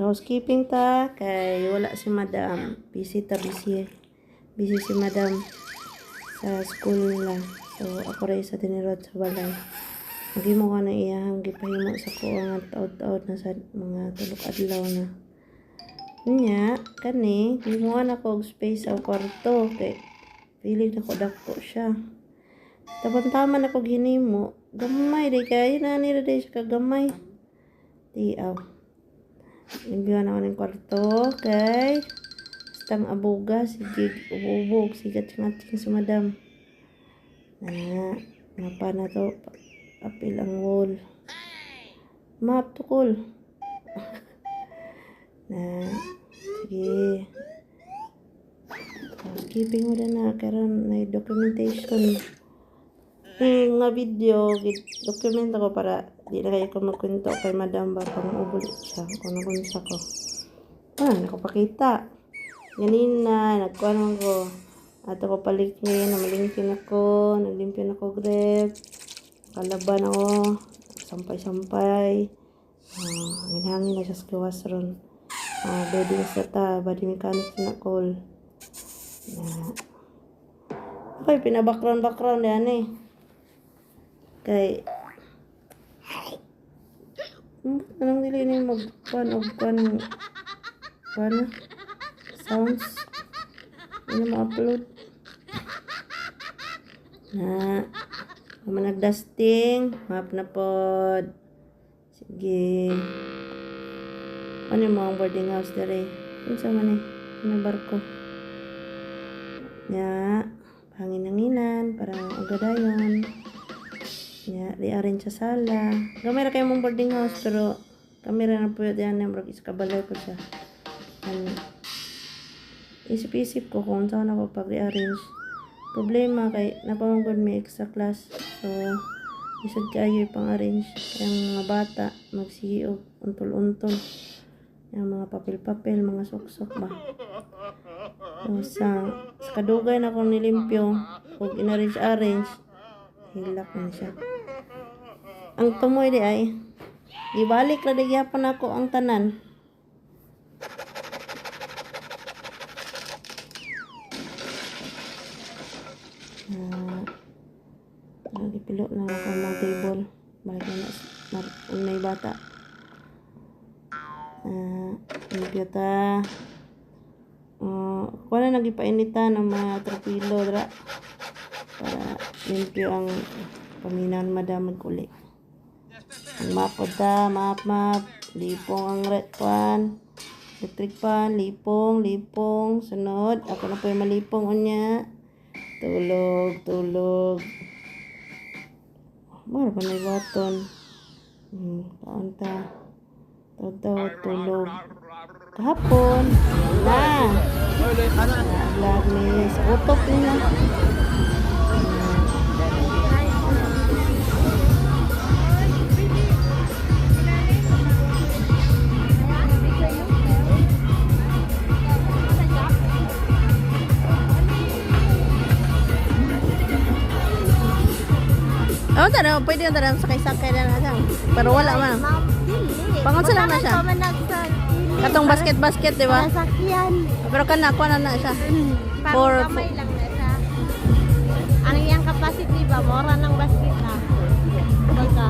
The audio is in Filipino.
housekeeping ta kay wala si madam. Busy si madam sa school nila. So ako rin sa tinirot sa balay. Nagimo ko na iyahang gipahimo sa ko nga taod-taod na sa mga tulok adlaw na. Nya kani gimuan ako og space sa kwarto kay feeling na ko dako siya. Taban-taman ako ginimo. Gamay di kay na ni day siya kagamay. Tiaw. Imbiyan ako ng kwarto kay stang abuga sige ubog sigat-ngating sa madam. Napa na to apil ang wall. Map to cool. Sige. Housekeeping mo na karon na documentation. Nga video, document ako para di na kayo ko magkwento kay madam ba pang ubulit siya kung nakunsa ko. Nakapakita. Ganina, nagkuhan ko. Ato ko palikmin, namalingkin ako, naglimpyo ako grep, kalaban ako, sampay-sampay, hangin-hangin na siya sa gawas ron. Bedding sa ta, body mechanics na call. Okay, pina-background yan eh. Kay, anong dili ni mag-pan sounds. Ano ma-upload? Nagdusting. Map na pod. Sige. Ano yung mga boarding house dere? Ano sa man eh? Ano barko? Hangin-hanginan. Parang ugadayon. Rearrange sa sala. Gamay ra kayo mong boarding house. Pero kami rin na po yan. Iskabalay po siya. Isip-isip ko kung saan ako pag-rearrange. Problema kay napamagod may extra class. So, isad kayo pang-arrange. Kaya mga bata, magsiyo, untol-untol. Yung mga papel-papel, mga sok-sok ba. So, sa kadugay na akong nilimpyo, kung in-arrange, hilak na siya. Ang tumoy di ay, ibalik na digyapan ako ang tanan. Nagipilo na ako ng table. Balik na unay bata. Limpyo ta. Wala nagipainita ng mga trapilo dra. Para limpyo ang paminaw madam magkuli. Ang mapod ta, map. Lipong ang red pan. Electric pan, lipong. Sunod. Ako na po yung malipong unya. Tulog. Mara pa may baton. Kaon ta. Tulog. Kahapon. Vlog ni sa utok nila. Pwede yung tarang sakay-sakay na siya. Pero wala man. Pangon sa lang na siya. Katong basket, di ba? Nasakyan. Pero kuha na siya. For kamay lang na siya. Ang iyang capacity ba? Mora ng basket na. Baka.